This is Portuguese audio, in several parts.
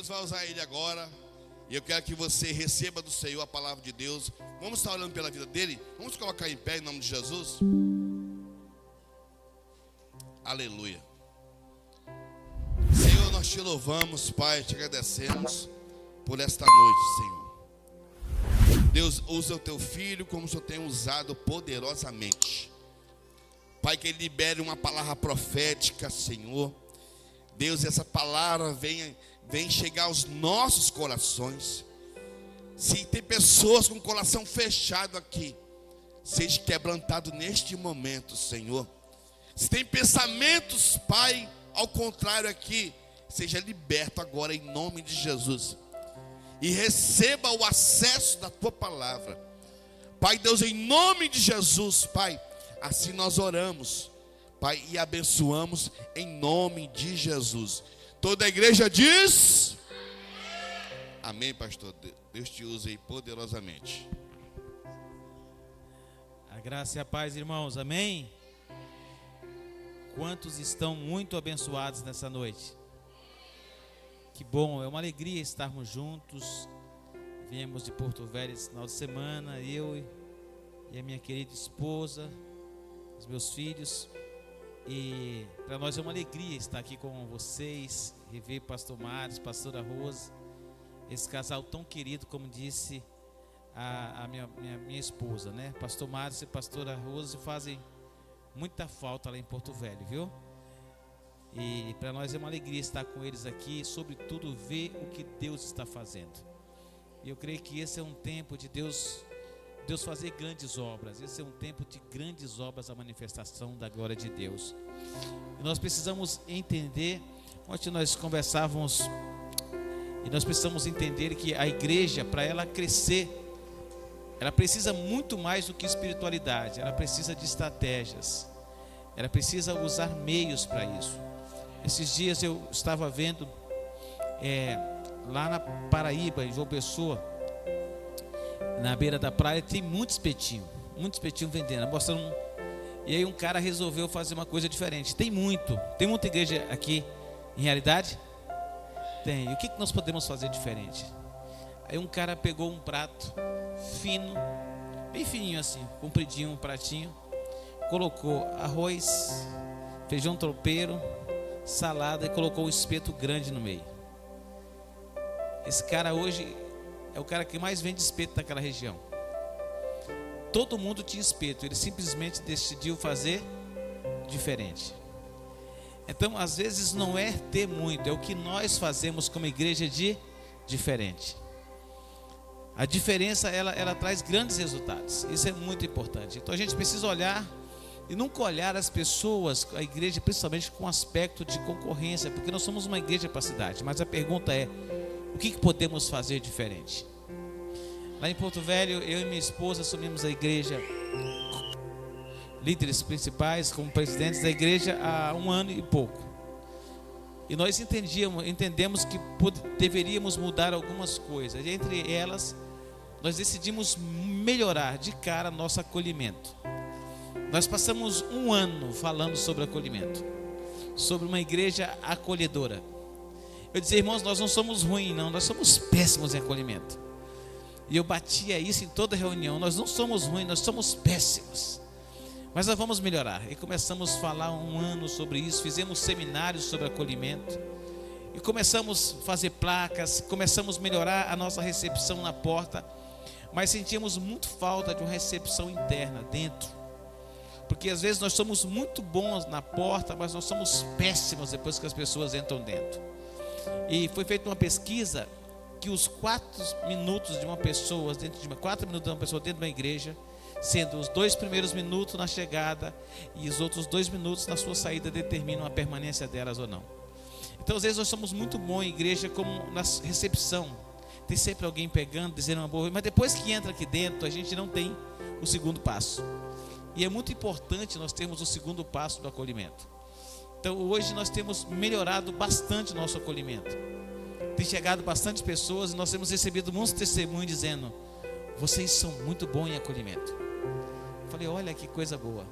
vai usar ele agora. E eu quero que você receba do Senhor a palavra de Deus. Vamos estar orando pela vida dele? Vamos colocar em pé em nome de Jesus? Aleluia. Senhor, nós te louvamos, Pai, te agradecemos por esta noite, Senhor. Deus, usa o teu filho como o Senhor tem usado poderosamente. Pai, que ele libere uma palavra profética, Senhor. Deus, essa palavra vem chegar aos nossos corações. Se tem pessoas com o coração fechado aqui, seja quebrantado neste momento, Senhor. Se tem pensamentos, Pai, ao contrário aqui, seja liberto agora em nome de Jesus. E receba o acesso da tua palavra. Pai Deus, em nome de Jesus, Pai, assim nós oramos, Pai, e abençoamos em nome de Jesus. Toda a igreja diz amém, pastor. Deus te use aí poderosamente. A graça e a paz, irmãos, amém? Quantos estão muito abençoados nessa noite? Que bom, é uma alegria estarmos juntos. Viemos de Porto Velho esse final de semana, eu e a minha querida esposa, os meus filhos. E para nós é uma alegria estar aqui com vocês, rever pastor Mário, pastora Rose, esse casal tão querido, como disse a minha esposa, né? Pastor Mário e pastora Rose fazem muita falta lá em Porto Velho, viu? E para nós é uma alegria estar com eles aqui, sobretudo ver o que Deus está fazendo. E eu creio que esse é um tempo de Deus fazer grandes obras. Esse é um tempo de grandes obras, a manifestação da glória de Deus. E nós precisamos entender, ontem nós conversávamos, e nós precisamos entender que a igreja, para ela crescer, ela precisa muito mais do que espiritualidade. Ela precisa de estratégias. Ela precisa usar meios para isso. Esses dias eu estava vendo lá na Paraíba, em João Pessoa, na beira da praia, tem muito espetinho vendendo, mostrando. E aí um cara resolveu fazer uma coisa diferente. Tem muita igreja aqui, em realidade? Tem. E o que nós podemos fazer diferente? Aí um cara pegou um prato fino, bem fininho assim, compridinho, um pratinho, colocou arroz, feijão tropeiro, salada e colocou um espeto grande no meio. Esse cara hoje é o cara que mais vende espeto naquela região. Todo mundo tinha espeto, ele simplesmente decidiu fazer diferente. Então, às vezes não é ter muito, é o que nós fazemos como igreja de diferente. A diferença, ela traz grandes resultados. Isso é muito importante. Então a gente precisa olhar e nunca olhar as pessoas, a igreja, principalmente com aspecto de concorrência, porque nós somos uma igreja para a cidade. Mas a pergunta é, o que podemos fazer diferente? Lá em Porto Velho, eu e minha esposa assumimos a igreja, líderes principais, como presidentes da igreja, há 1 ano e pouco. E nós entendemos que deveríamos mudar algumas coisas. E entre elas, nós decidimos melhorar de cara nosso acolhimento. Nós passamos 1 ano falando sobre acolhimento, sobre uma igreja acolhedora. Eu dizia, irmãos, nós não somos ruins, não, nós somos péssimos em acolhimento. E eu batia isso em toda reunião, nós não somos ruins, nós somos péssimos. Mas nós vamos melhorar. E começamos a falar 1 ano sobre isso, fizemos seminários sobre acolhimento. E começamos a fazer placas, começamos a melhorar a nossa recepção na porta. Mas sentíamos muito falta de uma recepção interna, dentro. Porque às vezes nós somos muito bons na porta, mas nós somos péssimos depois que as pessoas entram dentro. E foi feita uma pesquisa que os 4 minutos de uma pessoa dentro de uma igreja, sendo os 2 primeiros minutos na chegada e os outros 2 minutos na sua saída, determinam a permanência delas ou não. Então às vezes nós somos muito bons em igreja como na recepção. Tem sempre alguém pegando, dizendo uma boa, mas depois que entra aqui dentro, a gente não tem o segundo passo. E é muito importante nós termos o segundo passo do acolhimento. Então hoje nós temos melhorado bastante o nosso acolhimento. Tem chegado bastante pessoas e nós temos recebido muitos testemunhos dizendo, vocês são muito bons em acolhimento. Eu falei, olha que coisa boa,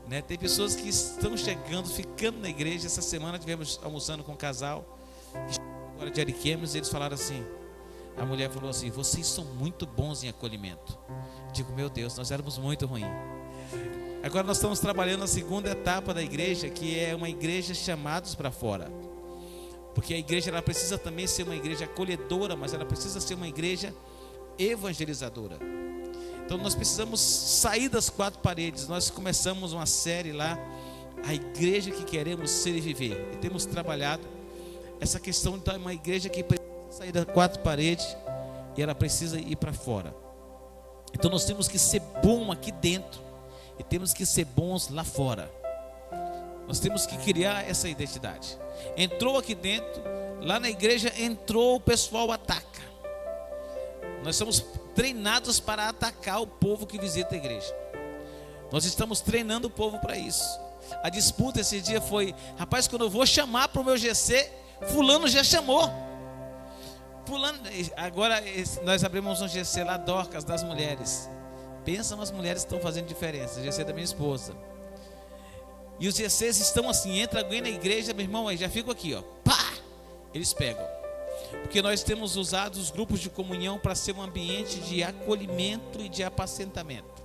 né? Tem pessoas que estão chegando, ficando na igreja. Essa semana tivemos almoçando com um casal agora de Ariquemes, eles falaram assim, a mulher falou assim: vocês são muito bons em acolhimento. Digo, meu Deus, nós éramos muito ruins. Agora nós estamos trabalhando a segunda etapa da igreja, que é uma igreja chamados para fora. Porque a igreja, ela precisa também ser uma igreja acolhedora, mas ela precisa ser uma igreja evangelizadora. Então nós precisamos sair das quatro paredes. Nós começamos uma série lá, a igreja que queremos ser e viver, e temos trabalhado essa questão de uma igreja que precisa sair das quatro paredes e ela precisa ir para fora. Então nós temos que ser bom aqui dentro e temos que ser bons lá fora. Nós temos que criar essa identidade. Entrou aqui dentro, lá na igreja entrou, o pessoal ataca. Nós somos treinados para atacar o povo que visita a igreja. Nós estamos treinando o povo para isso. A disputa esse dia foi: rapaz, quando eu vou chamar para o meu GC, fulano já chamou. Fulano, agora nós abrimos um GC lá, Dorcas, das mulheres. Pensa nas mulheres que estão fazendo diferença. GC da minha esposa. E os GCs estão assim, entra alguém na igreja, meu irmão, aí já fico aqui, ó, pá! Eles pegam. Porque nós temos usado os grupos de comunhão para ser um ambiente de acolhimento e de apacentamento.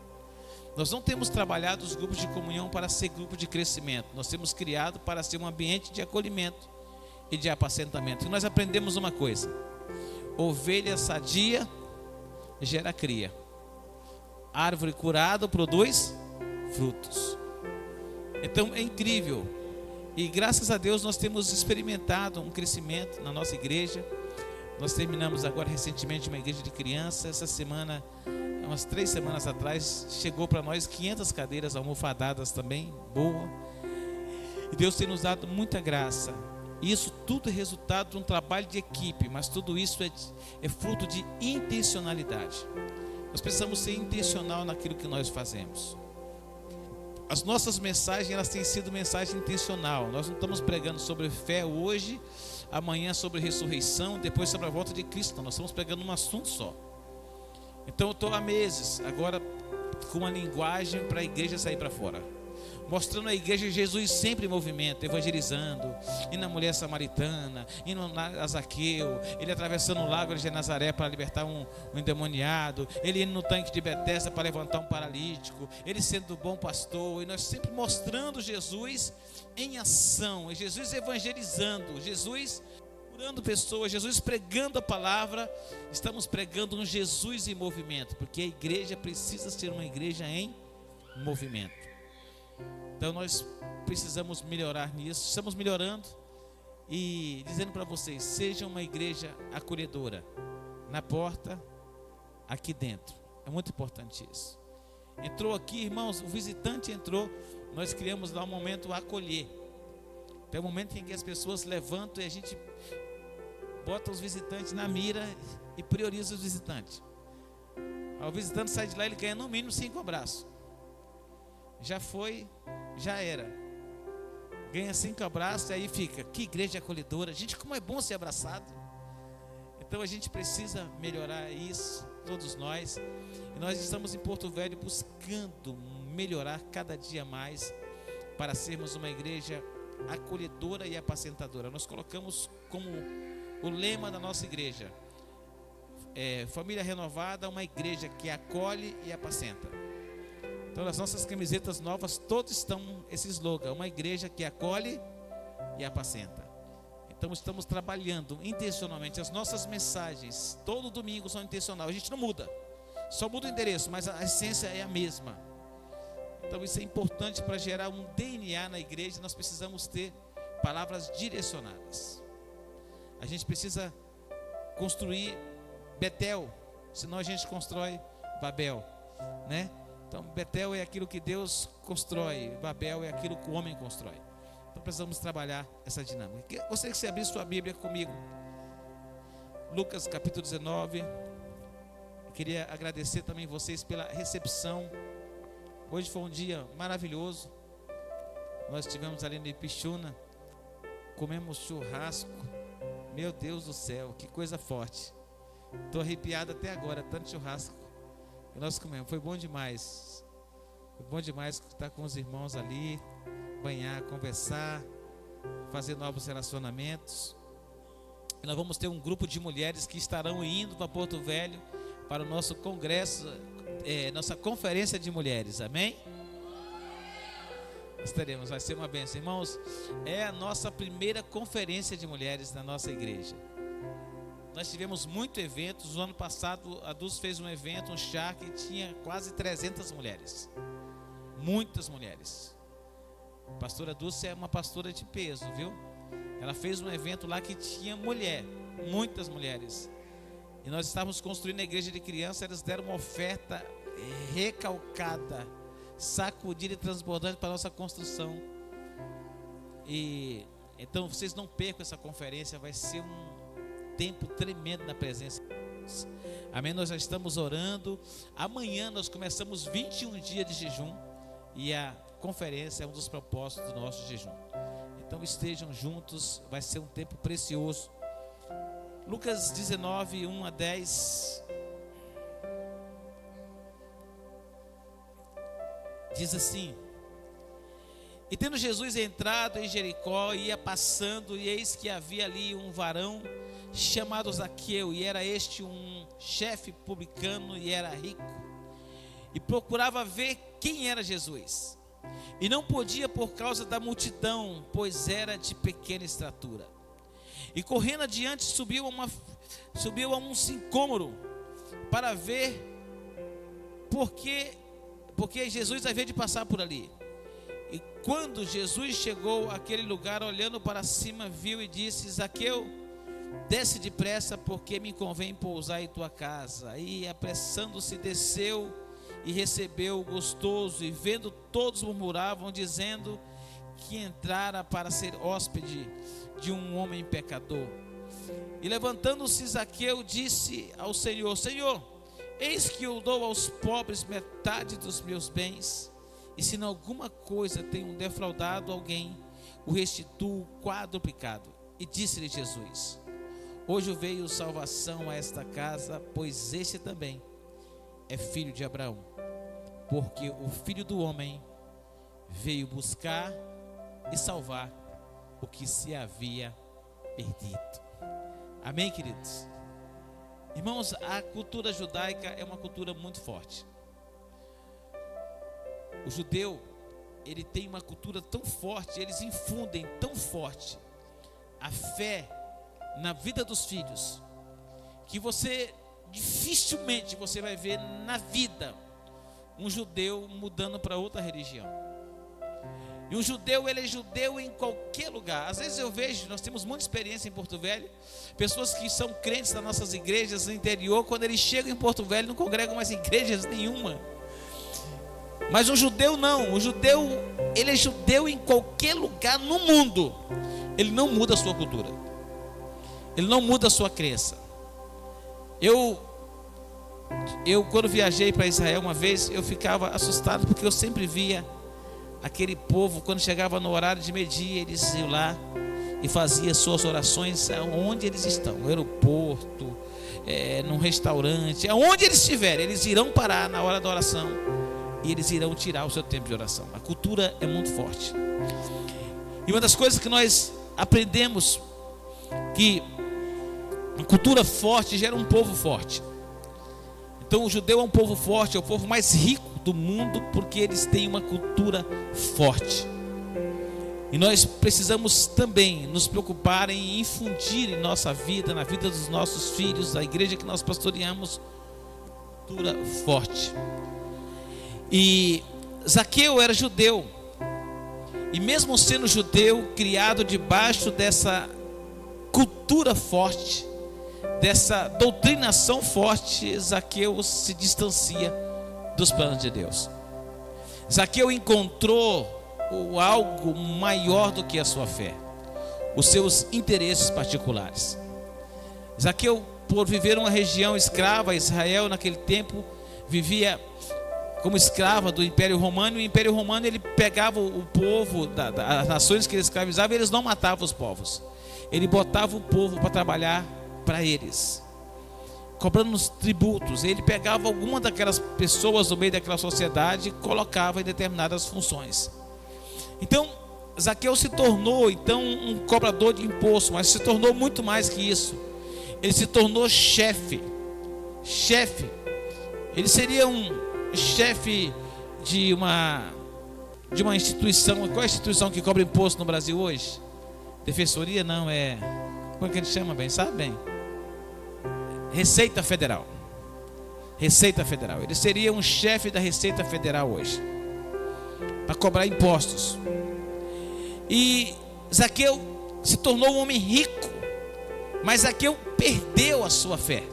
Nós não temos trabalhado os grupos de comunhão para ser grupo de crescimento. Nós temos criado para ser um ambiente de acolhimento e de apacentamento. E nós aprendemos uma coisa: ovelha sadia gera cria, árvore curada produz frutos. Então é incrível. E graças a Deus nós temos experimentado um crescimento na nossa igreja. Nós terminamos agora recentemente uma igreja de crianças. Essa semana, umas 3 semanas atrás, chegou para nós 500 cadeiras almofadadas também, boa. E Deus tem nos dado muita graça. E isso tudo é resultado de um trabalho de equipe, mas tudo isso é fruto de intencionalidade. Nós precisamos ser intencional naquilo que nós fazemos. As nossas mensagens, elas têm sido mensagem intencional. Nós não estamos pregando sobre fé hoje, amanhã sobre ressurreição, depois sobre a volta de Cristo. Nós estamos pregando um assunto só. Então eu estou há meses agora com uma linguagem para a igreja sair para fora, mostrando a igreja Jesus sempre em movimento, evangelizando, indo na mulher samaritana, indo a Zaqueu, ele atravessando o lago de Nazaré para libertar um endemoniado, ele indo no tanque de Betesda para levantar um paralítico, ele sendo o bom pastor, e nós sempre mostrando Jesus em ação, Jesus evangelizando, Jesus curando pessoas, Jesus pregando a palavra. Estamos pregando um Jesus em movimento, porque a igreja precisa ser uma igreja em movimento. Então nós precisamos melhorar nisso. Estamos melhorando e dizendo para vocês: seja uma igreja acolhedora, na porta, aqui dentro. É muito importante isso. Entrou aqui, irmãos, o visitante entrou, nós criamos lá um momento a acolher. Tem um momento em que as pessoas levantam e a gente bota os visitantes na mira e prioriza os visitantes. O visitante sai de lá, ele ganha no mínimo 5 abraços. Já foi, já era. Ganha 5 abraços e aí fica: que igreja acolhedora. Gente, como é bom ser abraçado. Então a gente precisa melhorar isso, todos nós. E nós estamos em Porto Velho buscando melhorar cada dia mais para sermos uma igreja acolhedora e apacentadora. Nós colocamos como o lema da nossa igreja: família renovada, uma igreja que acolhe e apacenta. Então nas nossas camisetas novas todos estão esse slogan: uma igreja que acolhe e apacenta. Então estamos trabalhando intencionalmente. As nossas mensagens todo domingo são intencionais. A gente não muda, só muda o endereço, mas a essência é a mesma. Então isso é importante para gerar um DNA na igreja. Nós precisamos ter palavras direcionadas. A gente precisa construir Betel, senão a gente constrói Babel, né? Então Betel é aquilo que Deus constrói, Babel é aquilo que o homem constrói. Então precisamos trabalhar essa dinâmica. Gostaria que você abrisse sua Bíblia comigo, Lucas capítulo 19. Eu queria agradecer também vocês pela recepção. Hoje foi um dia maravilhoso. Nós estivemos ali em Pichuna, comemos churrasco. Meu Deus do céu, que coisa forte. Estou arrepiado até agora, tanto churrasco que nós comemos. Foi bom demais. Foi bom demais estar com os irmãos ali, banhar, conversar, fazer novos relacionamentos. E nós vamos ter um grupo de mulheres que estarão indo para Porto Velho para o nosso congresso, nossa conferência de mulheres, amém? Nós teremos, vai ser uma bênção, irmãos. É a nossa primeira conferência de mulheres na nossa igreja. Nós tivemos muitos eventos. No ano passado a Dulce fez um evento, um chá, que tinha quase 300 mulheres. Muitas mulheres. A pastora Dulce é uma pastora de peso, viu? Ela fez um evento lá que tinha muitas mulheres. E nós estávamos construindo a igreja de crianças. Eles deram uma oferta recalcada, sacudida e transbordante para a nossa construção. E então vocês não percam essa conferência. Vai ser um tempo tremendo na presença de Deus. Amém? Nós já estamos orando. Amanhã nós começamos 21 dias de jejum. E a conferência é um dos propósitos do nosso jejum. Então estejam juntos. Vai ser um tempo precioso. Lucas 19, 1 a 10 diz assim: E tendo Jesus entrado em Jericó, ia passando, e eis que havia ali um varão chamado Zaqueu, e era este um chefe publicano, e era rico, e procurava ver quem era Jesus, e não podia por causa da multidão, pois era de pequena estatura. E correndo adiante subiu a um sicômoro para ver, porque Jesus havia de passar por ali. E quando Jesus chegou àquele lugar, olhando para cima, viu e disse: Zaqueu, desce depressa, porque me convém pousar em tua casa. E apressando-se, desceu e recebeu o gostoso. E vendo, todos murmuravam, dizendo que entrara para ser hóspede de um homem pecador. E levantando-se, Zaqueu disse ao Senhor: Senhor, eis que eu dou aos pobres metade dos meus bens, e se em alguma coisa tenho defraudado alguém, o restituo quadruplicado. E disse-lhe Jesus: Hoje veio salvação a esta casa, pois este também é filho de Abraão, porque o Filho do Homem veio buscar e salvar o que se havia perdido. Amém, queridos? Irmãos, a cultura judaica é uma cultura muito forte. O judeu, ele tem uma cultura tão forte, eles infundem tão forte a fé na vida dos filhos, que dificilmente você vai ver na vida um judeu mudando para outra religião. E um judeu, ele é judeu em qualquer lugar. Às vezes eu vejo, nós temos muita experiência em Porto Velho, pessoas que são crentes nas nossas igrejas no interior, quando eles chegam em Porto Velho, não congregam mais em igrejas nenhuma. Mas o judeu não, o judeu, ele é judeu em qualquer lugar no mundo. Ele não muda a sua cultura, ele não muda a sua crença. Eu quando viajei para Israel uma vez, eu ficava assustado, porque eu sempre via aquele povo, quando chegava no horário de meio-dia, eles iam lá e faziam suas orações onde eles estão, no aeroporto, num restaurante, aonde eles estiverem, eles irão parar na hora da oração e eles irão tirar o seu tempo de oração. A cultura é muito forte. E uma das coisas que nós aprendemos, que a cultura forte gera um povo forte. Então o judeu é um povo forte, é o povo mais rico do mundo, porque eles têm uma cultura forte. E nós precisamos também nos preocupar em infundir em nossa vida, na vida dos nossos filhos, da igreja que nós pastoreamos, cultura forte. E Zaqueu era judeu, e mesmo sendo judeu, criado debaixo dessa cultura forte, dessa doutrinação forte, Zaqueu se distancia dos planos de Deus. Zaqueu encontrou algo maior do que a sua fé, os seus interesses particulares. Zaqueu, por viver uma região escrava, Israel naquele tempo vivia como escrava do Império Romano. E o Império Romano, ele pegava o povo das nações que ele escravizava, e eles não matavam os povos, ele botava o povo para trabalhar para eles, cobrando os tributos. Ele pegava alguma daquelas pessoas no meio daquela sociedade e colocava em determinadas funções. Então Zaqueu se tornou então um cobrador de imposto, mas se tornou muito mais que isso. Ele se tornou chefe. Ele seria um chefe de uma instituição. Qual é a instituição que cobra imposto no Brasil hoje? Defensoria? Não, como é que ele chama bem? Sabe bem? Receita Federal. Ele seria um chefe da Receita Federal hoje, para cobrar impostos. E Zaqueu se tornou um homem rico, mas Zaqueu perdeu a sua fé.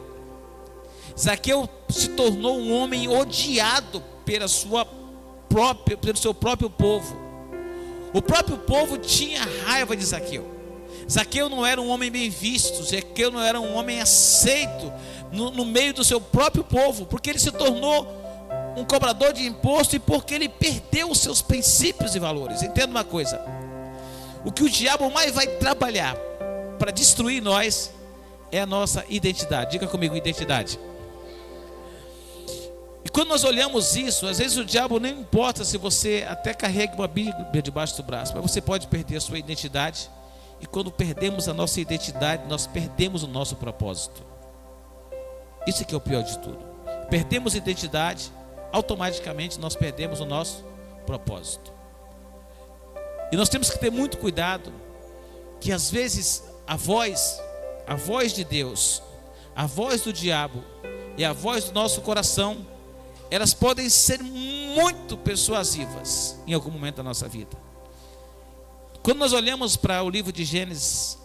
Zaqueu se tornou um homem odiado pelo seu próprio povo. O próprio povo tinha raiva de Zaqueu. Zaqueu não era um homem bem visto, Zaqueu não era um homem aceito no meio do seu próprio povo, porque ele se tornou um cobrador de imposto e porque ele perdeu os seus princípios e valores. Entenda uma coisa: o que o diabo mais vai trabalhar para destruir nós é a nossa identidade. Diga comigo, identidade. E quando nós olhamos isso, às vezes o diabo nem importa se você até carregue uma Bíblia debaixo do braço, mas você pode perder a sua identidade. E quando perdemos a nossa identidade, nós perdemos o nosso propósito. Isso que é o pior de tudo. Perdemos identidade, automaticamente nós perdemos o nosso propósito. E nós temos que ter muito cuidado, que às vezes a voz de Deus, a voz do diabo e a voz do nosso coração, elas podem ser muito persuasivas em algum momento da nossa vida. Quando nós olhamos para o livro de Gênesis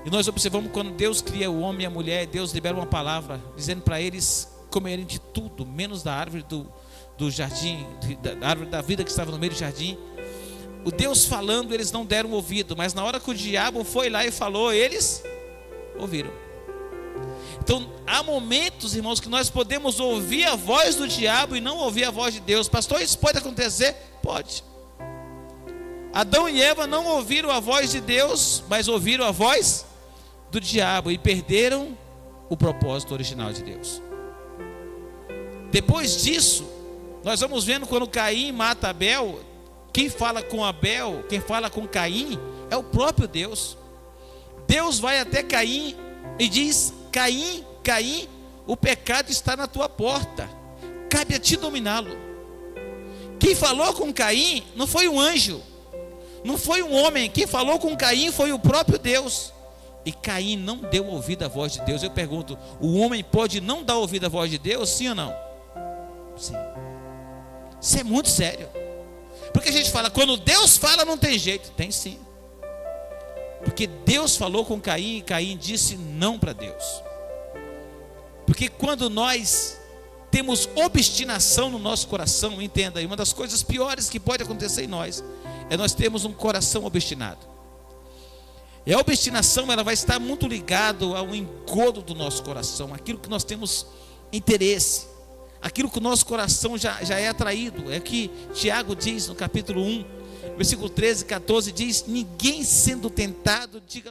e nós observamos quando Deus cria o homem e a mulher, Deus libera uma palavra dizendo para eles comerem de tudo, menos da árvore do jardim, da árvore da vida que estava no meio do jardim. O Deus falando, eles não deram ouvido, mas na hora que o diabo foi lá e falou, eles ouviram. Então há momentos, irmãos, que nós podemos ouvir a voz do diabo e não ouvir a voz de Deus. Pastor, isso pode acontecer? Pode. Adão e Eva não ouviram a voz de Deus, mas ouviram a voz do diabo e perderam o propósito original de Deus. Depois disso, nós vamos vendo quando Caim mata Abel, quem fala com Abel, quem fala com Caim, é o próprio Deus. Deus vai até Caim e diz: Caim, Caim, o pecado está na tua porta, cabe a ti dominá-lo. Quem falou com Caim não foi um anjo, não foi um homem. Quem falou com Caim foi o próprio Deus. E Caim não deu ouvido à voz de Deus. Eu pergunto: o homem pode não dar ouvido à voz de Deus, sim ou não? Sim. Isso é muito sério. Porque a gente fala, quando Deus fala não tem jeito. Tem sim. Porque Deus falou com Caim e Caim disse não para Deus. Porque quando nós temos obstinação no nosso coração, entenda aí, uma das coisas piores que pode acontecer em nós é nós termos um coração obstinado. E a obstinação, ela vai estar muito ligado ao engodo do nosso coração, aquilo que nós temos interesse, aquilo que o nosso coração já é atraído. É que Tiago diz no capítulo 1, versículo 13 e 14, diz: ninguém sendo tentado, diga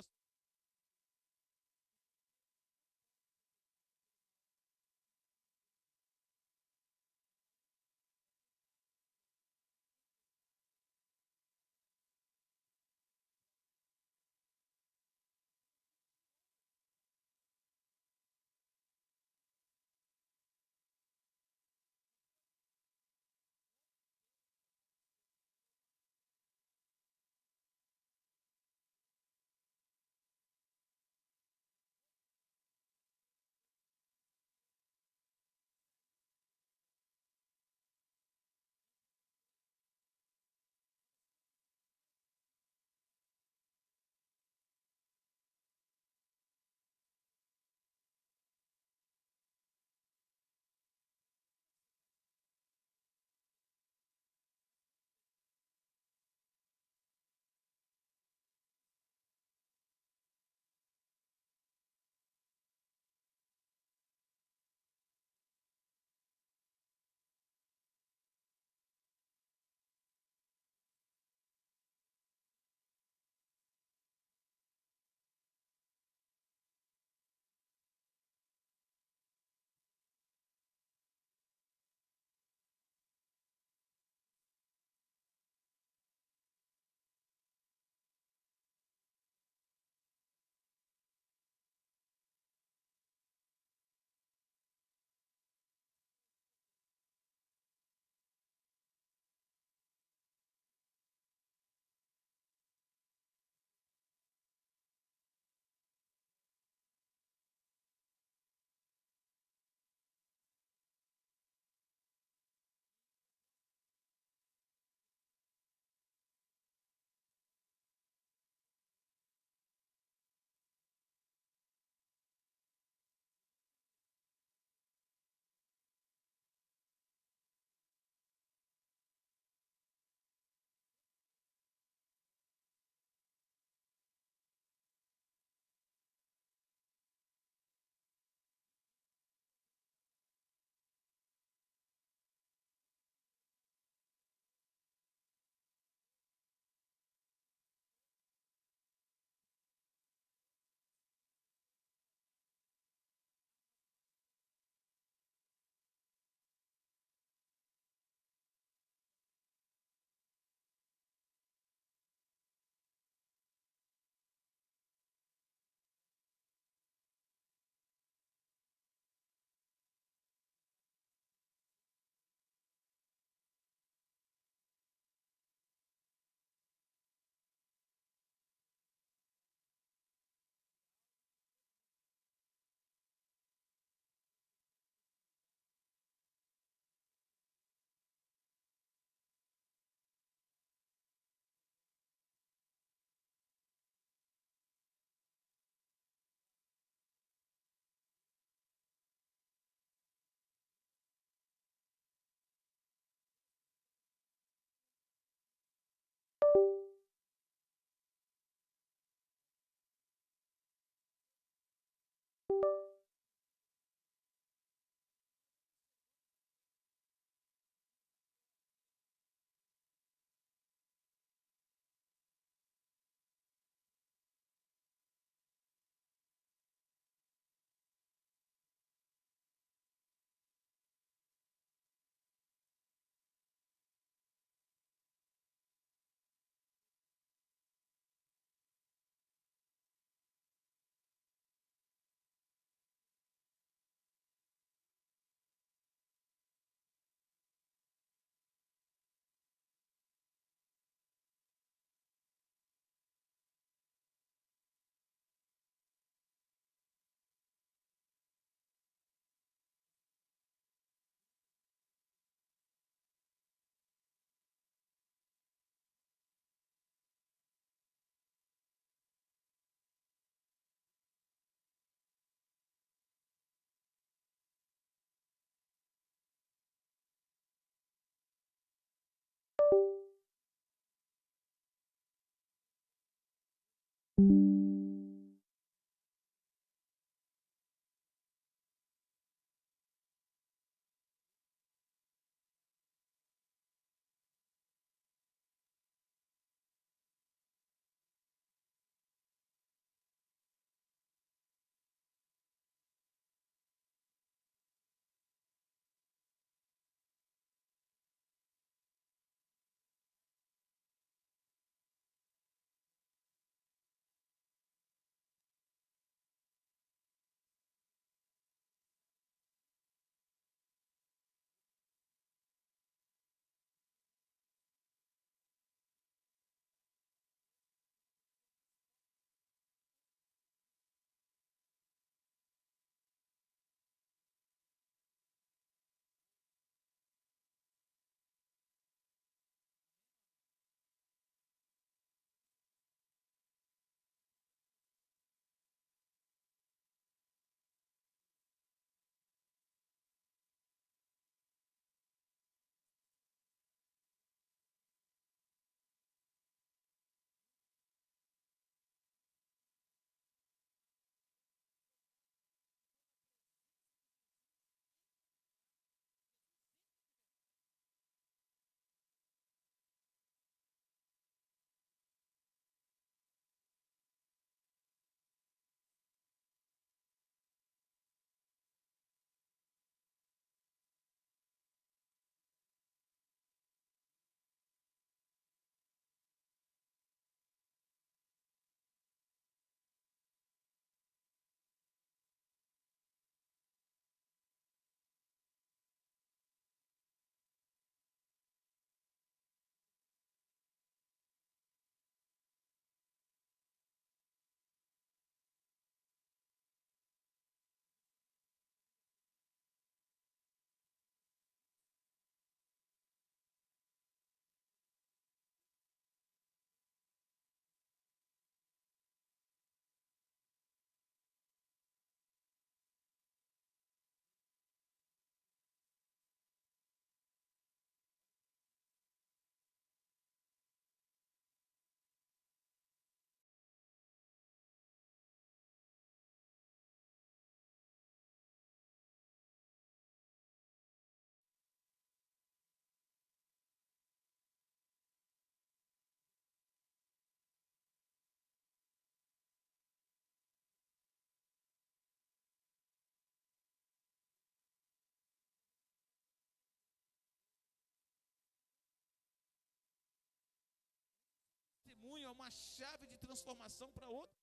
testemunho, é uma chave de transformação para outra.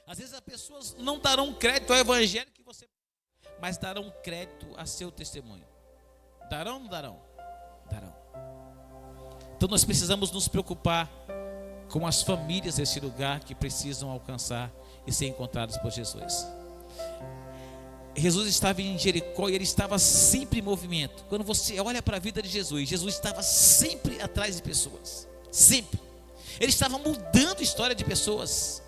Às vezes as pessoas não darão crédito ao evangelho que você, mas darão crédito a seu testemunho. Darão ou não darão? Darão. Então nós precisamos nos preocupar com as famílias desse lugar que precisam alcançar e ser encontradas por Jesus. Jesus estava em Jericó e ele estava sempre em movimento. Quando você olha para a vida de Jesus, Jesus estava sempre atrás de pessoas. Sempre. Ele estava mudando a história de pessoas.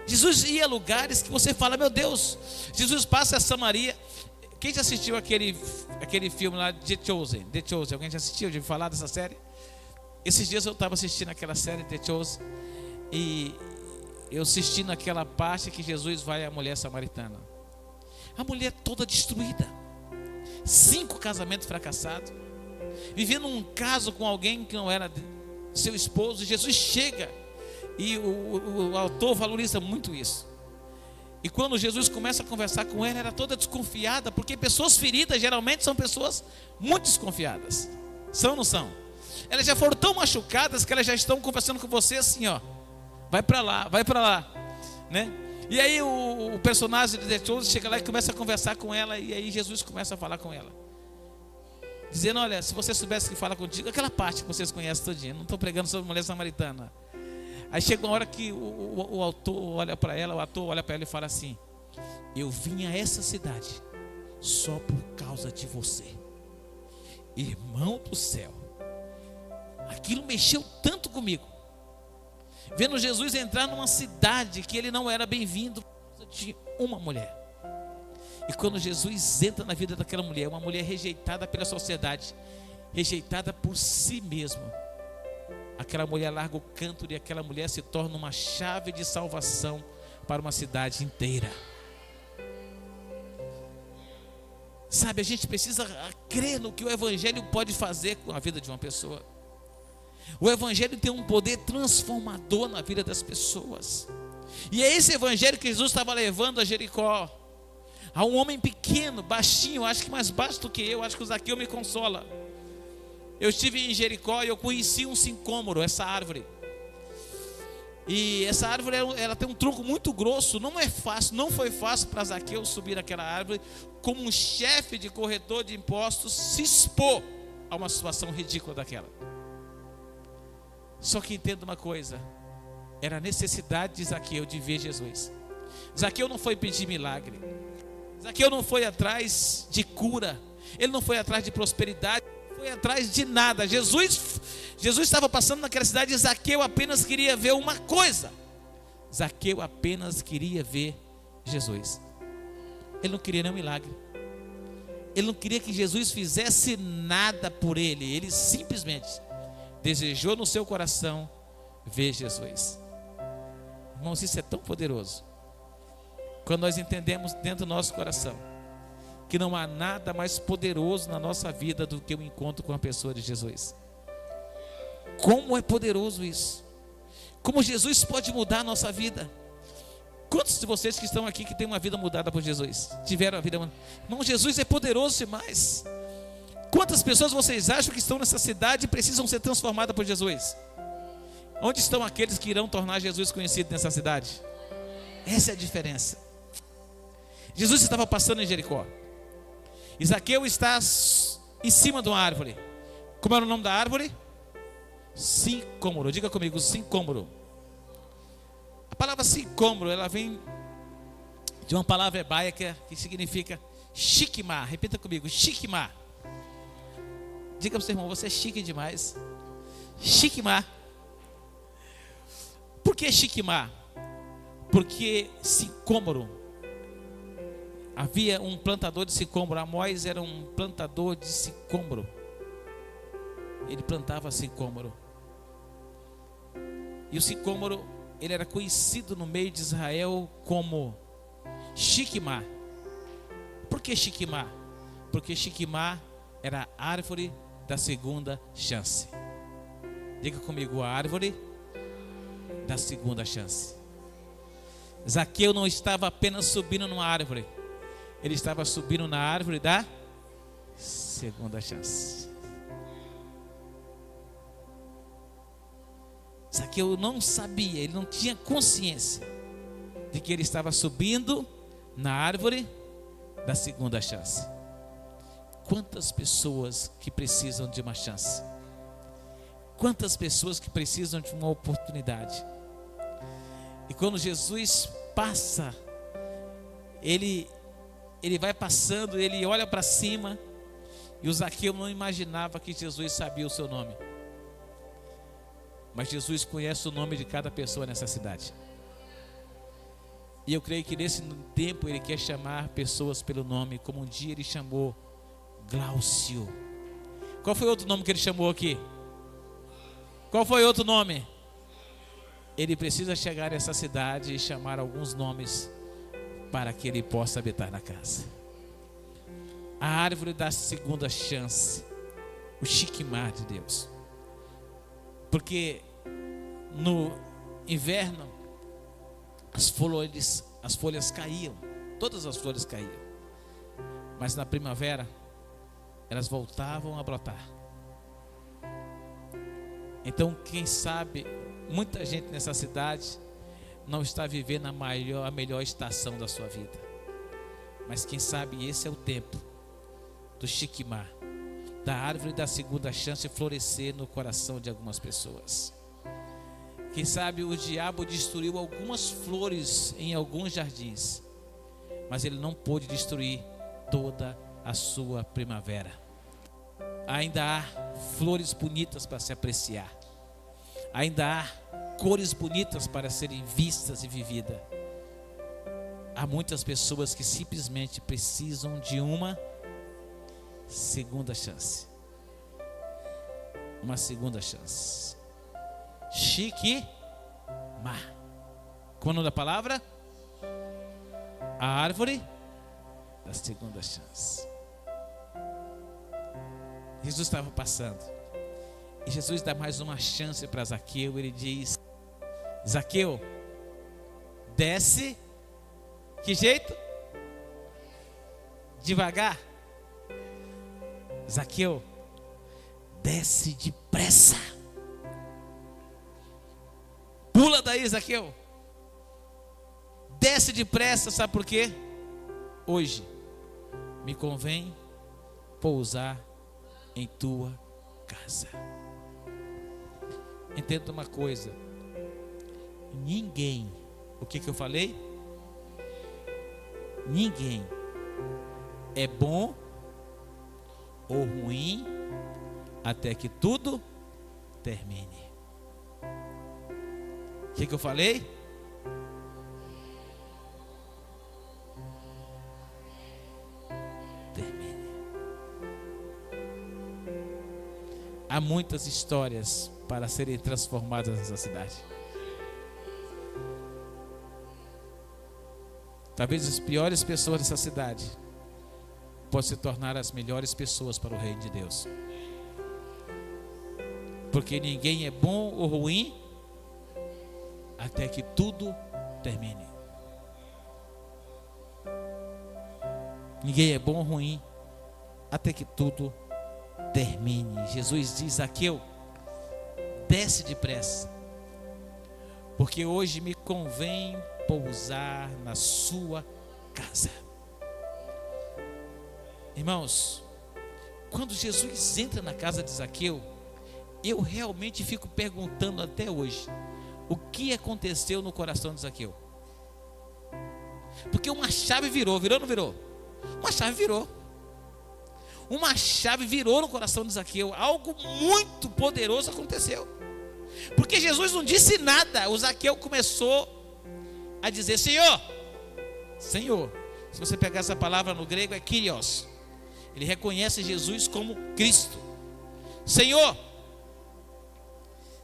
Jesus ia a lugares que você fala, meu Deus, Jesus passa a Samaria. Quem já assistiu aquele filme lá, The Chosen? Alguém já assistiu? Já ouviu falar dessa série? Esses dias eu estava assistindo aquela série, The Chosen, e eu assisti naquela parte que Jesus vai à mulher samaritana. A mulher toda destruída, 5 casamentos fracassados, vivendo um caso com alguém que não era seu esposo. Jesus chega, e o autor valoriza muito isso. E quando Jesus começa a conversar com ela, ela toda desconfiada, porque pessoas feridas geralmente são pessoas muito desconfiadas. São ou não são? Elas já foram tão machucadas que elas já estão conversando com você assim, ó, vai para lá, né? E aí o personagem de The Chosen chega lá e começa a conversar com ela. E aí Jesus começa a falar com ela, dizendo, olha, se você soubesse que fala contigo, aquela parte que vocês conhecem todinha, não estou pregando sobre mulher samaritana. Aí chega uma hora que o autor olha para ela, o ator olha para ela e fala assim, eu vim a essa cidade só por causa de você. Irmão do céu, aquilo mexeu tanto comigo, vendo Jesus entrar numa cidade que ele não era bem-vindo por causa de uma mulher. E quando Jesus entra na vida daquela mulher, uma mulher rejeitada pela sociedade, rejeitada por si mesma, aquela mulher larga o canto e aquela mulher se torna uma chave de salvação para uma cidade inteira. Sabe, a gente precisa crer no que o evangelho pode fazer com a vida de uma pessoa. O evangelho tem um poder transformador na vida das pessoas. E é esse evangelho que Jesus estava levando a Jericó. A um homem pequeno, baixinho, acho que mais baixo do que eu, acho que o Zaqueu me consola. Eu estive em Jericó e eu conheci um sicômoro, essa árvore. E essa árvore, ela tem um tronco muito grosso. Não é fácil, não foi fácil para Zaqueu subir aquela árvore, como um chefe de corretor de impostos se expor a uma situação ridícula daquela. Só que entenda uma coisa, era a necessidade de Zaqueu de ver Jesus. Zaqueu não foi pedir milagre, Zaqueu não foi atrás de cura, ele não foi atrás de prosperidade, não foi atrás de nada. Jesus estava passando naquela cidade e Zaqueu apenas queria ver uma coisa. Zaqueu apenas queria ver Jesus. Ele não queria nenhum milagre, ele não queria que Jesus fizesse nada por ele. Ele simplesmente desejou no seu coração ver Jesus. Irmãos, isso é tão poderoso. Quando nós entendemos dentro do nosso coração que não há nada mais poderoso na nossa vida do que o encontro com a pessoa de Jesus. Como é poderoso isso. Como Jesus pode mudar a nossa vida. Quantos de vocês que estão aqui que têm uma vida mudada por Jesus? Tiveram a vida mudada? Irmão, Jesus é poderoso demais. Quantas pessoas vocês acham que estão nessa cidade e precisam ser transformadas por Jesus? Onde estão aqueles que irão tornar Jesus conhecido nessa cidade? Essa é a diferença. Jesus estava passando em Jericó. Zaqueu está em cima de uma árvore. Como era o nome da árvore? Sicômoro. Diga comigo, sicômoro. A palavra sicômoro, ela vem de uma palavra hebraica que significa shikmah. Repita comigo, shikmah. Diga para o seu irmão, você é chique demais. Shikmah. Por que shikmah? Porque sicômoro, havia um plantador de sicômoro. Amós era um plantador de sicômoro. Ele plantava sicômoro. E o sicômoro, ele era conhecido no meio de Israel como shikmah. Por que shikmah? Porque shikmah era a árvore da segunda chance. Diga comigo, a árvore da segunda chance. Zaqueu não estava apenas subindo numa árvore, ele estava subindo na árvore da segunda chance. Zaqueu não sabia, ele não tinha consciência de que ele estava subindo na árvore da segunda chance. Quantas pessoas que precisam de uma chance? Quantas pessoas que precisam de uma oportunidade? E quando Jesus passa, ele vai passando, ele olha para cima, e o Zaqueu não imaginava que Jesus sabia o seu nome. Mas Jesus conhece o nome de cada pessoa nessa cidade. E eu creio que nesse tempo ele quer chamar pessoas pelo nome, como um dia ele chamou Glaucio. Qual foi outro nome que ele chamou aqui? Qual foi outro nome? Ele precisa chegar nessa cidade e chamar alguns nomes para que ele possa habitar na casa. A árvore da segunda chance, o Shiquimá de Deus. Porque no inverno as folhas caíam, todas as flores caíam, mas na primavera elas voltavam a brotar. Então, quem sabe, muita gente nessa cidade não está vivendo a melhor estação da sua vida, mas quem sabe esse é o tempo do Shiquimá, da árvore da segunda chance, florescer no coração de algumas pessoas. Quem sabe o diabo destruiu algumas flores em alguns jardins, mas ele não pôde destruir toda a sua primavera. Ainda há flores bonitas para se apreciar. Ainda há cores bonitas para serem vistas e vividas. Há muitas pessoas que simplesmente precisam de uma segunda chance. Uma segunda chance. Shiquimá. Como é o nome da palavra? A árvore da segunda chance. Jesus estava passando, e Jesus dá mais uma chance para Zaqueu. Ele diz: Zaqueu, desce. Que jeito? Devagar. Zaqueu, desce depressa. Pula daí, Zaqueu. Desce depressa, sabe por quê? Hoje me convém pousar em tua casa. Entenda uma coisa: ninguém, o que eu falei? Ninguém é bom ou ruim até que tudo termine. O que eu falei? Termine. Há muitas histórias para serem transformadas nessa cidade. Talvez as piores pessoas dessa cidade possam se tornar as melhores pessoas para o reino de Deus. Porque ninguém é bom ou ruim até que tudo termine. Ninguém é bom ou ruim até que tudo termine. Jesus diz: Zaqueu, desce depressa, porque hoje me convém pousar na sua casa. Irmãos, quando Jesus entra na casa de Zaqueu, eu realmente fico perguntando até hoje: o que aconteceu no coração de Zaqueu? Porque uma chave virou ou não virou? Uma chave virou. Uma chave virou no coração de Zaqueu. Algo muito poderoso aconteceu. Porque Jesus não disse nada. O Zaqueu começou a dizer: Senhor, Senhor. Se você pegar essa palavra no grego é Kyrios. Ele reconhece Jesus como Cristo. Senhor,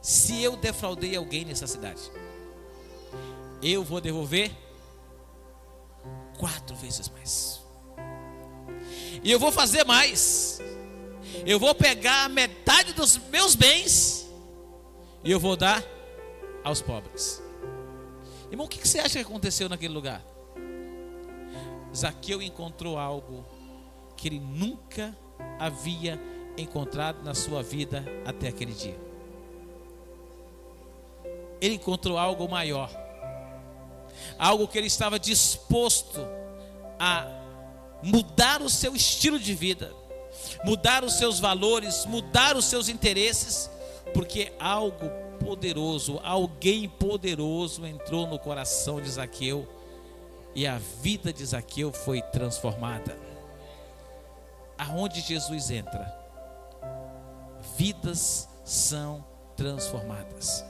se eu defraudei alguém nessa cidade, eu vou devolver 4 vezes mais. E eu vou fazer mais. Eu vou pegar metade dos meus bens e eu vou dar aos pobres. Irmão, o que você acha que aconteceu naquele lugar? Zaqueu encontrou algo que ele nunca havia encontrado na sua vida até aquele dia. ele encontrou algo maior, algo que ele estava disposto a mudar o seu estilo de vida, mudar os seus valores, mudar os seus interesses, porque algo poderoso, alguém poderoso entrou no coração de Zaqueu e a vida de Zaqueu foi transformada. Aonde Jesus entra, vidas são transformadas.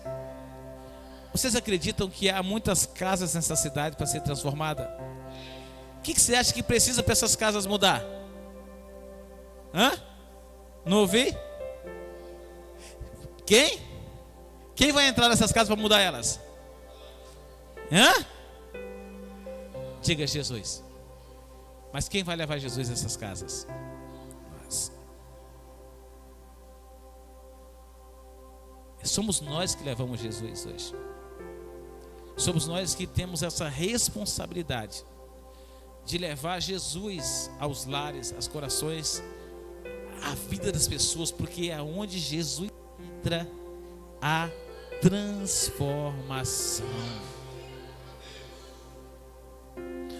Vocês acreditam que há muitas casas nessa cidade para ser transformada? O que você acha que precisa para essas casas mudar? Não ouvi? Quem? Quem vai entrar nessas casas para mudar elas? Diga Jesus. Mas quem vai levar Jesus nessas casas? Nós. Somos nós que levamos Jesus hoje. Somos nós que temos essa responsabilidade de levar Jesus aos lares, aos corações, à vida das pessoas, porque é onde Jesus entra a transformação.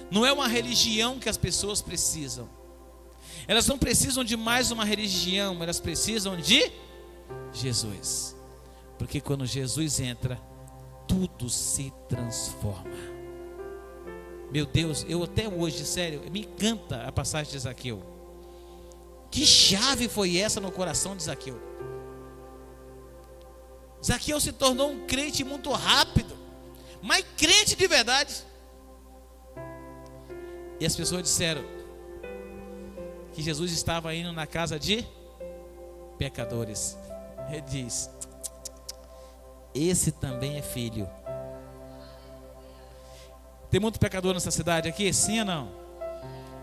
Não é uma religião que as pessoas precisam. Elas não precisam de mais uma religião, elas precisam de Jesus. Porque quando Jesus entra, tudo se transforma. Meu Deus, eu até hoje, sério, me encanta a passagem de Zaqueu. Que chave foi essa no coração de Zaqueu? Zaqueu se tornou um crente muito rápido, mas crente de verdade. E as pessoas disseram que Jesus estava indo na casa de pecadores. Ele diz: esse também é filho. Tem muito pecador nessa cidade aqui? Sim ou não?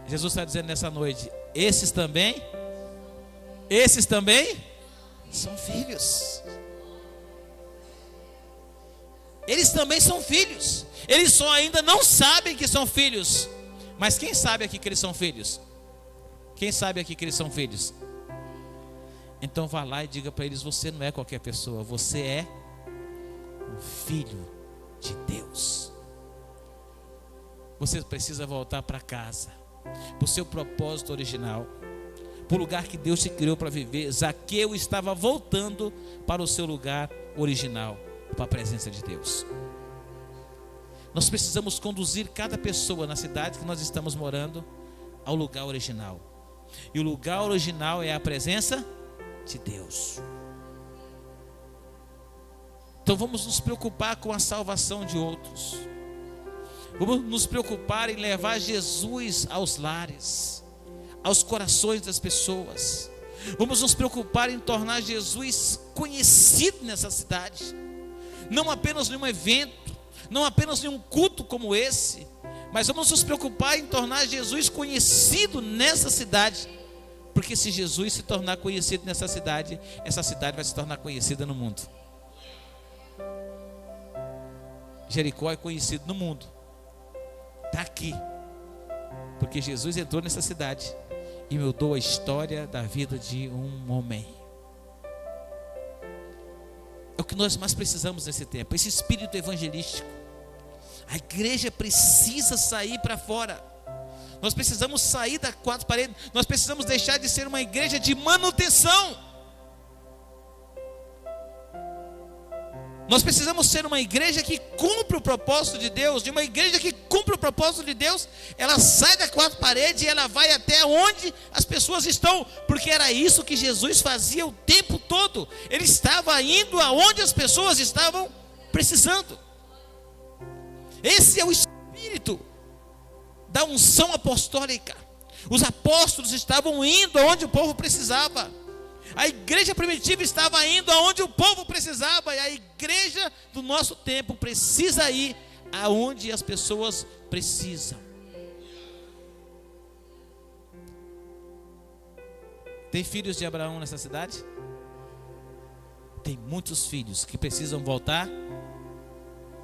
Jesus está dizendo nessa noite: esses também são filhos. Eles também são filhos. Eles só ainda não sabem que são filhos. Mas quem sabe aqui que eles são filhos? Quem sabe aqui que eles são filhos? Então vá lá e diga para eles: você não é qualquer pessoa, você é um filho de Deus. Você precisa voltar para casa, para o seu propósito original, para o lugar que Deus te criou para viver. Zaqueu estava voltando para o seu lugar original, para a presença de Deus. Nós precisamos conduzir cada pessoa na cidade que nós estamos morando ao lugar original. E o lugar original é a presença de Deus. Então vamos nos preocupar com a salvação de outros. Vamos nos preocupar em levar Jesus aos lares, aos corações das pessoas. Vamos nos preocupar em tornar Jesus conhecido nessa cidade. Não apenas em um evento, não apenas em um culto como esse, mas vamos nos preocupar em tornar Jesus conhecido nessa cidade. Porque se Jesus se tornar conhecido nessa cidade, essa cidade vai se tornar conhecida no mundo. Jericó é conhecido no mundo. Está aqui, porque Jesus entrou nessa cidade e mudou a história da vida de um homem. É o que nós mais precisamos nesse tempo, esse espírito evangelístico. A igreja precisa sair para fora. Nós precisamos sair das quatro paredes. Nós precisamos deixar de ser uma igreja de manutenção. Nós precisamos ser uma igreja que cumpre o propósito de Deus. De uma igreja que cumpre o propósito de Deus, ela sai das quatro paredes e ela vai até onde as pessoas estão, porque era isso que Jesus fazia o tempo todo. Ele estava indo aonde as pessoas estavam precisando. Esse é o espírito da unção apostólica. Os apóstolos estavam indo aonde o povo precisava. A igreja primitiva estava indo aonde o povo precisava. E a igreja do nosso tempo precisa ir aonde as pessoas precisam. Tem filhos de Abraão nessa cidade? Tem muitos filhos que precisam voltar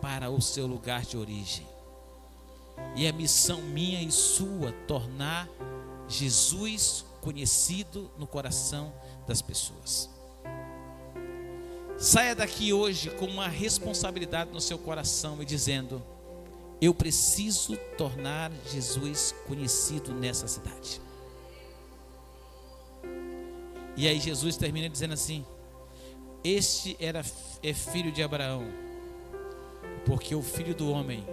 para o seu lugar de origem. E é missão minha e sua tornar Jesus conhecido no coração das pessoas. Saia daqui hoje com uma responsabilidade no seu coração e dizendo: eu preciso tornar Jesus conhecido nessa cidade. E aí Jesus termina dizendo assim: este é filho de Abraão, porque o Filho do Homem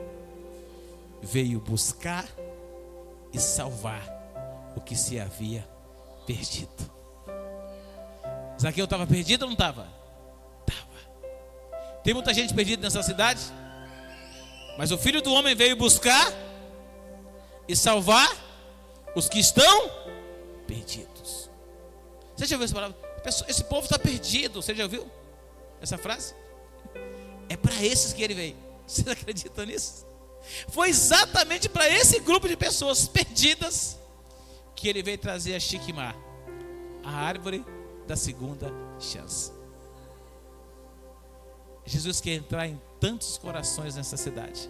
veio buscar e salvar o que se havia perdido. Zaqueu estava perdido ou não estava? Estava. Tem muita gente perdida nessa cidade, mas o Filho do Homem veio buscar e salvar os que estão perdidos. Você já ouviu essa palavra? Esse povo está perdido. Você já ouviu essa frase? É para esses que ele veio. Você acredita nisso? Foi exatamente para esse grupo de pessoas perdidas que ele veio trazer a Shikmah, a árvore da segunda chance. Jesus quer entrar em tantos corações nessa cidade,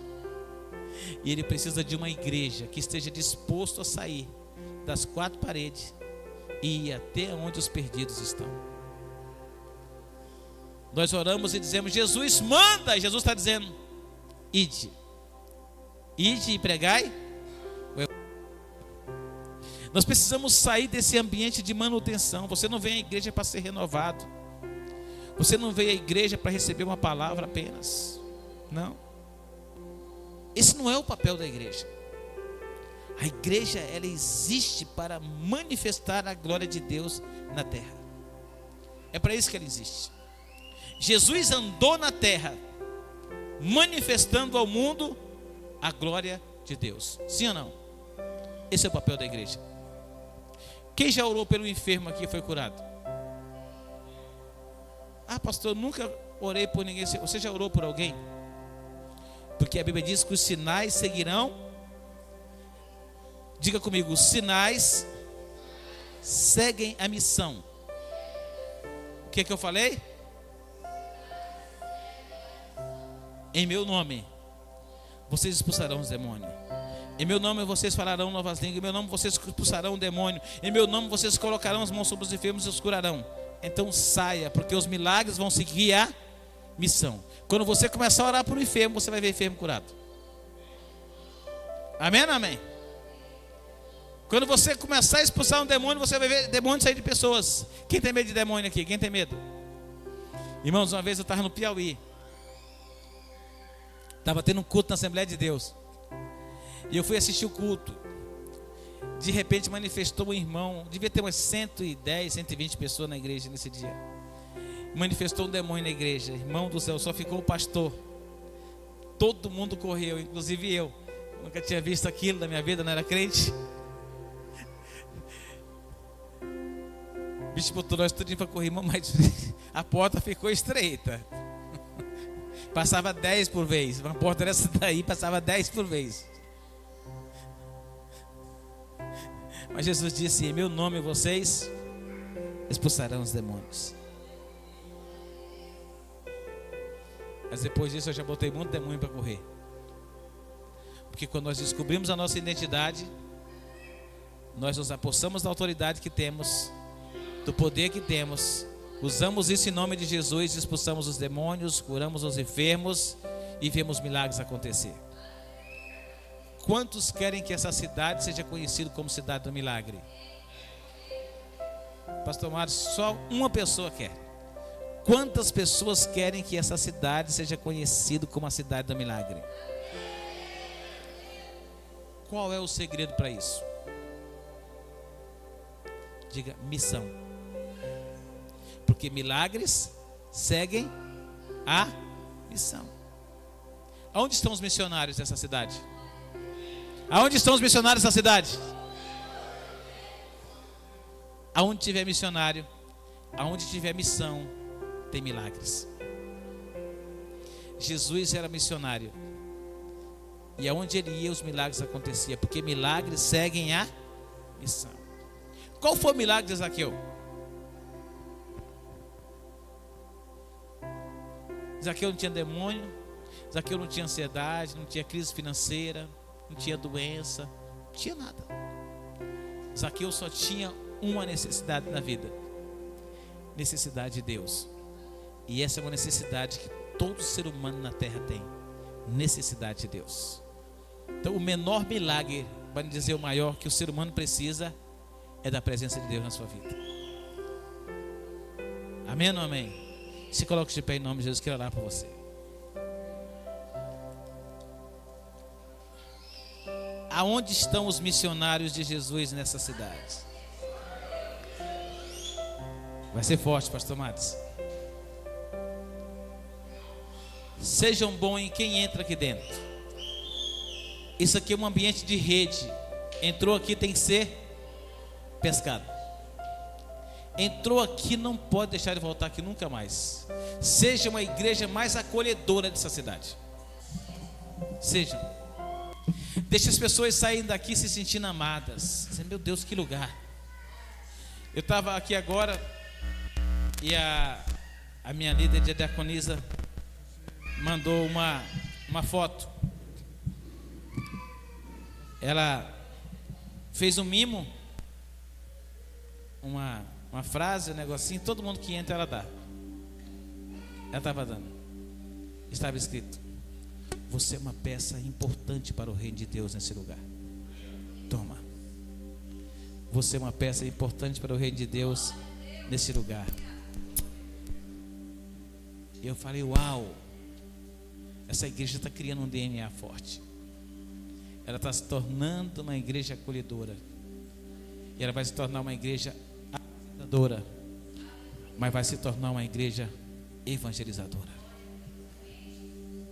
e ele precisa de uma igreja que esteja disposto a sair das quatro paredes e ir até onde os perdidos estão. Nós oramos e dizemos: Jesus manda, e Jesus está dizendo: ide e pregai. Nós precisamos sair desse ambiente de manutenção. Você não vem à igreja para ser renovado, você não veio à igreja para receber uma palavra apenas. Não, esse não é o papel da igreja. A igreja, ela existe para manifestar a glória de Deus na terra. É para isso que ela existe. Jesus andou na terra manifestando ao mundo a glória de Deus. Sim ou não? Esse é o papel da igreja. Quem já orou pelo enfermo aqui e foi curado? Ah, pastor, eu nunca orei por ninguém. Você já orou por alguém? Porque a Bíblia diz que os sinais seguirão. Diga comigo: os sinais seguem a missão. O que é que eu falei? Em meu nome vocês expulsarão os demônios. Em meu nome vocês falarão novas línguas. Em meu nome vocês expulsarão o demônio. Em meu nome vocês colocarão as mãos sobre os enfermos e os curarão. Então saia, porque os milagres vão seguir a missão. Quando você começar a orar por um enfermo, você vai ver enfermo curado. Amém ou não amém? Quando você começar a expulsar um demônio, você vai ver demônio sair de pessoas. Quem tem medo de demônio aqui? Quem tem medo? Irmãos, uma vez eu estava no Piauí. Estava tendo um culto na Assembleia de Deus. E eu fui assistir o culto. De repente manifestou um irmão. Devia ter umas 110, 120 pessoas na igreja nesse dia. Manifestou um demônio na igreja. Irmão do céu, só ficou o pastor. Todo mundo correu, inclusive eu. Nunca tinha visto aquilo na minha vida, não era crente. O bicho botou nós tudinho para correr, mas a porta ficou estreita. Passava 10 por vez. Uma porta dessa daí passava 10 por vez. Mas Jesus disse: em meu nome vocês expulsarão os demônios. Mas depois disso eu já botei muito demônio para correr. Porque quando nós descobrimos a nossa identidade, nós nos apossamos da autoridade que temos, do poder que temos, usamos isso em nome de Jesus, expulsamos os demônios, curamos os enfermos e vemos milagres acontecer. Quantos querem que essa cidade seja conhecida como cidade do milagre? Pastor Mário, só uma pessoa quer. Quantas pessoas querem que essa cidade seja conhecida como a cidade do milagre? Qual é o segredo para isso? Diga: missão. Porque milagres seguem a missão. Aonde estão os missionários dessa cidade? Aonde estão os missionários dessa cidade? Aonde tiver missionário, aonde tiver missão, tem milagres. Jesus era missionário, e aonde ele ia, os milagres aconteciam, porque milagres seguem a missão. Qual foi o milagre de Zaqueu? Zaqueu não tinha demônio, Zaqueu não tinha ansiedade, não tinha crise financeira, não tinha doença, não tinha nada. Zaqueu só tinha uma necessidade na vida: necessidade de Deus. E essa é uma necessidade que todo ser humano na terra tem. Necessidade de Deus. Então o menor milagre, para não dizer o maior, que o ser humano precisa é da presença de Deus na sua vida. Amém ou não amém? Se coloque de pé em nome de Jesus, quero orar por você. Aonde estão os missionários de Jesus nessa cidade? Vai ser forte, pastor Matos. Sejam bons em quem entra aqui dentro. Isso aqui é um ambiente de rede. Entrou aqui, tem que ser pescado. Entrou aqui, não pode deixar de voltar aqui nunca mais. Seja uma igreja mais acolhedora dessa cidade. Sejam. Deixe as pessoas saírem daqui se sentindo amadas. Meu Deus, que lugar. Eu estava aqui agora e a minha líder de diaconisa mandou uma foto. Ela fez um mimo, uma frase, um negocinho. Todo mundo que entra ela dá. Ela estava dando. Estava escrito: você é uma peça importante para o reino de Deus nesse lugar. Toma. Você é uma peça importante para o reino de Deus nesse lugar. E eu falei: uau, essa igreja está criando um DNA forte. Ela está se tornando uma igreja acolhedora. E ela vai se tornar uma igreja acolhedora, mas vai se tornar uma igreja evangelizadora.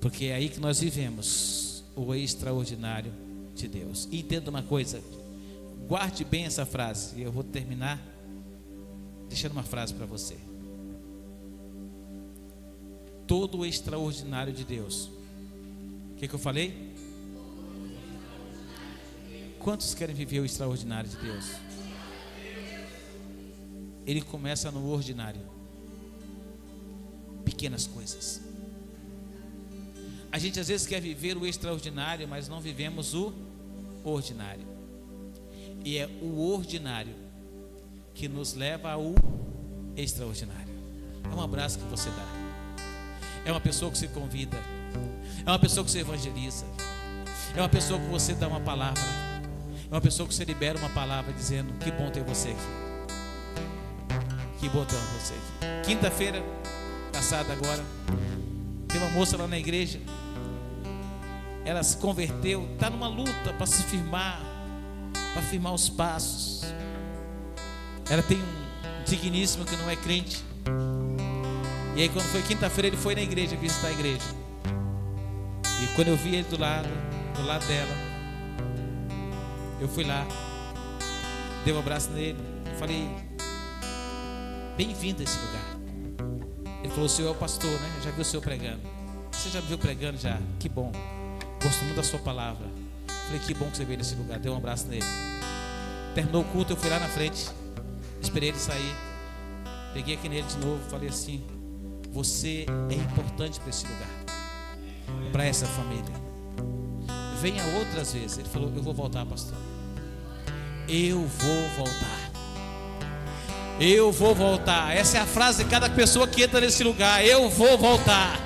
Porque é aí que nós vivemos o extraordinário de Deus. E entenda uma coisa, guarde bem essa frase. E eu vou terminar deixando uma frase para você. Todo o extraordinário de Deus. O que eu falei? Quantos querem viver o extraordinário de Deus? Ele começa no ordinário. Pequenas coisas. A gente às vezes quer viver o extraordinário, mas não vivemos o ordinário. E é o ordinário que nos leva ao extraordinário. É um abraço que você dá. É uma pessoa que você convida. É uma pessoa que você evangeliza. É uma pessoa que você dá uma palavra. É uma pessoa que você libera uma palavra dizendo: que bom ter você aqui. Que bom ter você aqui. Quinta-feira passada agora, tem uma moça lá na igreja. Ela se converteu, está numa luta para se firmar, para firmar os passos. Ela tem um digníssimo que não é crente. E aí quando foi quinta-feira, ele foi na igreja, visitar a igreja. E quando eu vi ele do lado dela, eu fui lá, dei um abraço nele, falei: bem-vindo a esse lugar. Ele falou: o senhor é o pastor, né? Eu já vi o senhor pregando. Você já me viu pregando já? Que bom. Gosto muito da sua palavra. Falei: que bom que você veio nesse lugar. Dei um abraço nele. Terminou o culto, eu fui lá na frente, esperei ele sair, peguei aqui nele de novo, falei assim: você é importante para esse lugar, para essa família. Venha outras vezes. Ele falou: eu vou voltar, pastor. Eu vou voltar. Eu vou voltar. Essa é a frase de cada pessoa que entra nesse lugar: eu vou voltar.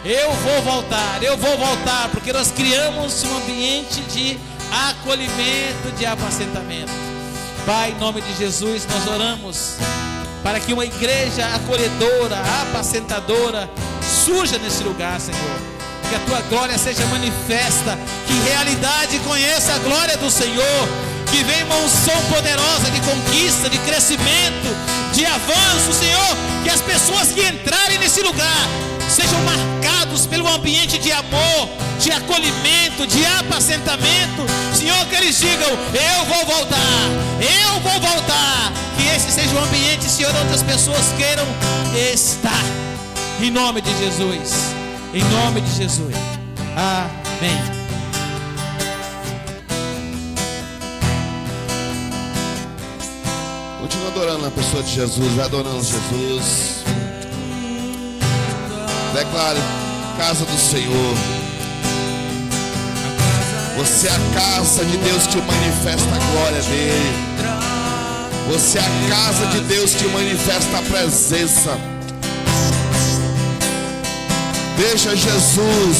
Eu vou voltar. Eu vou voltar. Porque nós criamos um ambiente de acolhimento, de apacentamento. Pai, em nome de Jesus, nós oramos para que uma igreja acolhedora, apacentadora surja nesse lugar, Senhor. Que a tua glória seja manifesta, que realidade conheça a glória do Senhor, que venha uma unção poderosa de conquista, de crescimento, de avanço, Senhor. Que as pessoas que entrarem nesse lugar sejam marcados pelo ambiente de amor, de acolhimento, de apacentamento, Senhor. Que eles digam: eu vou voltar, eu vou voltar. Que esse seja o ambiente, Senhor, onde as pessoas queiram estar, em nome de Jesus. Em nome de Jesus. Amém. Continua adorando a pessoa de Jesus. Vai adorando Jesus. Declare: casa do Senhor. Você é a casa de Deus que manifesta a glória dele. Você é a casa de Deus que manifesta a presença. Deixa Jesus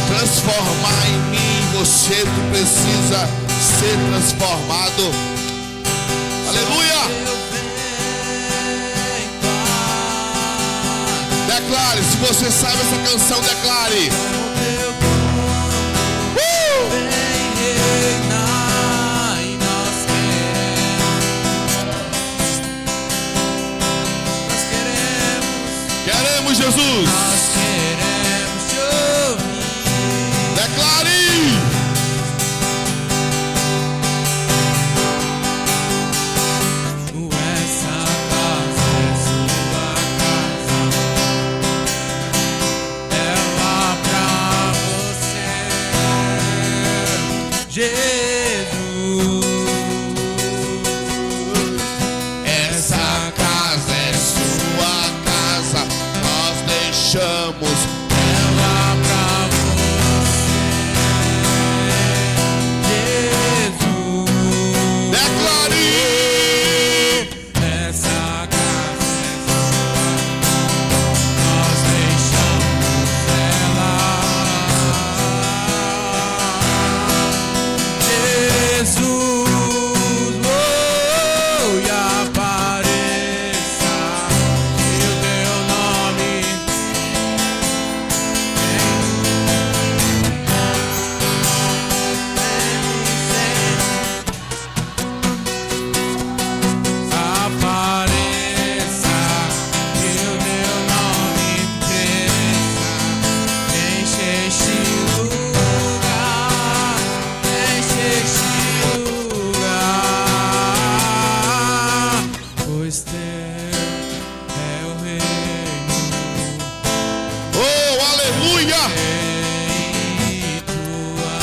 transformar em mim. Você que precisa ser transformado. Aleluia. Declare, se você sabe essa canção, declare. Queremos Jesus. Nós queremos te ouvir. Declare. Essa casa é sua casa. Ela pra você, Jesus. Essa casa é sua casa. Nós deixamos Ela pra você, Jesus. declare. Essa casa é sua, nós deixamos ela. Jesus, e apareça, e o teu nome apareça, que o teu nome cresça, enche este lugar, enche este lugar, pois teu é o reino, Oh, aleluia. e tua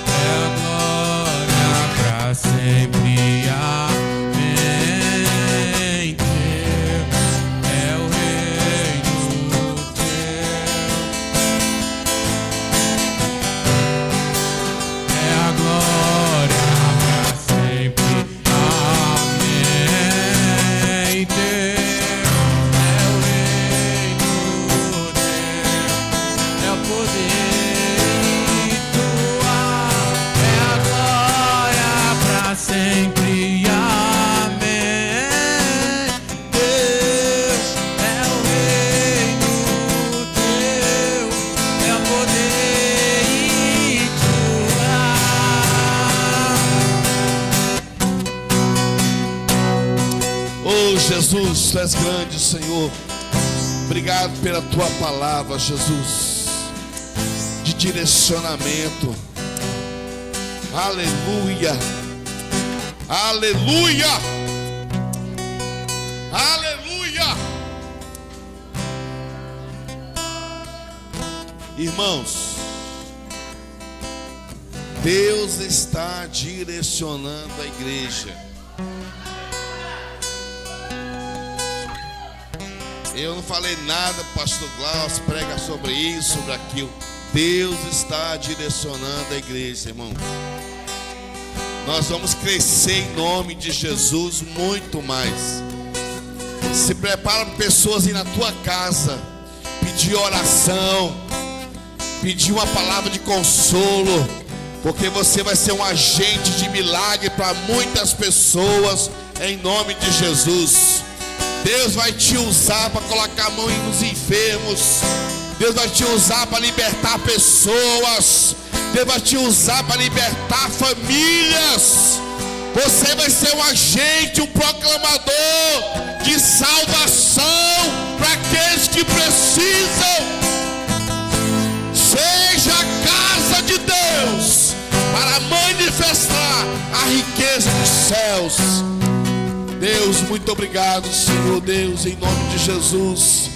é a glória pra sempre. Amém. Teu é o reino, teu é a glória pra sempre. Amém. Teu é o reino, teu é o poder, e tua é a glória pra sempre. Amém. Deus é o reino, teu é o poder, e tua. Oh, Jesus, tu és grande, Senhor. Obrigado pela tua palavra, Jesus, de direcionamento. Aleluia. Aleluia. Aleluia. Irmãos, Deus está direcionando a igreja. Eu não falei nada, pastor Glaucio, prega sobre isso, sobre aquilo. Deus está direcionando a igreja, irmão. Nós vamos crescer em nome de Jesus muito mais. Se prepara para pessoas ir na tua casa, pedir oração, pedir uma palavra de consolo, porque você vai ser um agente de milagre para muitas pessoas, em nome de Jesus. Deus vai te usar para colocar a mão nos enfermos. Deus vai te usar para libertar pessoas. Deus vai te usar para libertar famílias. Você vai ser um agente, um proclamador de salvação para aqueles que precisam. Seja a casa de Deus para manifestar a riqueza dos céus. Deus, muito obrigado, Senhor Deus, em nome de Jesus.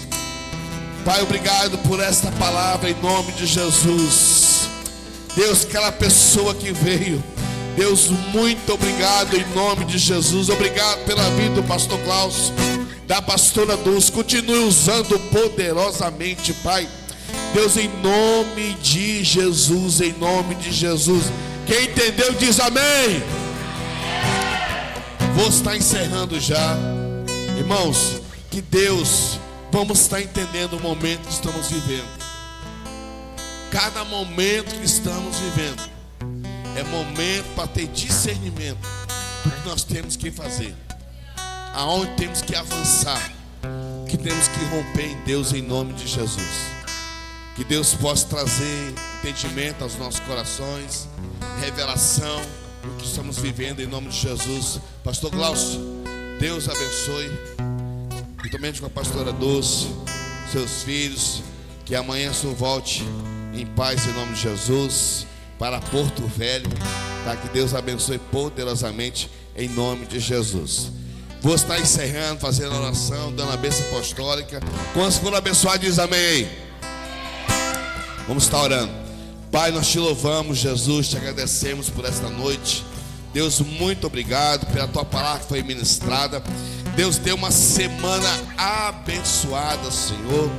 Pai, obrigado por esta palavra, em nome de Jesus. Deus, aquela pessoa que veio, Deus, muito obrigado, em nome de Jesus. Obrigado pela vida do pastor Glaucio, da pastora Dulce. Continue usando poderosamente, Pai. Deus, em nome de Jesus, em nome de Jesus. Quem entendeu diz amém. Vou estar encerrando já. Irmãos, que Deus vamos estar entendendo o momento que estamos vivendo. Cada momento que estamos vivendo é momento para ter discernimento do que nós temos que fazer, aonde temos que avançar, que temos que romper em Deus, em nome de Jesus. Que Deus possa trazer entendimento aos nossos corações, revelação do que estamos vivendo em nome de Jesus. Pastor Glaucio, Deus abençoe, juntamente com a pastora Dulce, seus filhos, que amanhã o Senhor volte em paz em nome de Jesus para Porto Velho, tá? Que Deus abençoe poderosamente em nome de Jesus. Vou estar encerrando, fazendo a oração, dando a bênção apostólica. Quantos foram abençoados, diz amém aí. Vamos estar orando. Pai, nós te louvamos, Jesus, te agradecemos por esta noite. Deus, muito obrigado pela tua palavra que foi ministrada. Deus, deu uma semana abençoada, Senhor.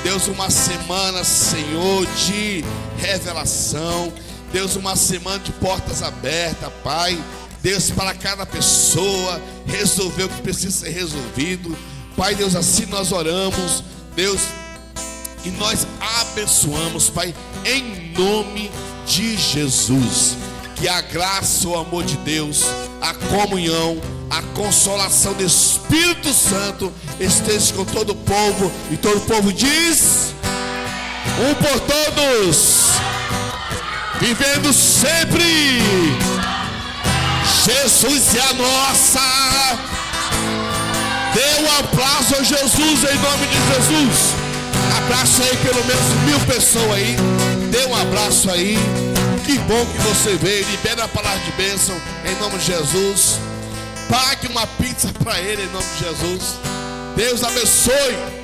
Deus, uma semana, Senhor, de revelação. Deus, uma semana de portas abertas, Pai. Deus, para cada pessoa resolver o que precisa ser resolvido. Pai, Deus, assim nós oramos, Deus, e nós abençoamos, Pai, em nome de Jesus. Que a graça, o amor de Deus, a comunhão, a consolação do Espírito Santo esteja com todo o povo. E todo o povo diz: um por todos, vivendo sempre. Jesus é a nossa. Dê um aplauso a Jesus em nome de Jesus. Abraço aí pelo menos 1000 pessoas aí. Dê um abraço aí. Que bom que você veio. Libera a palavra de bênção em nome de Jesus. Pague uma pizza para ele em nome de Jesus. Deus abençoe.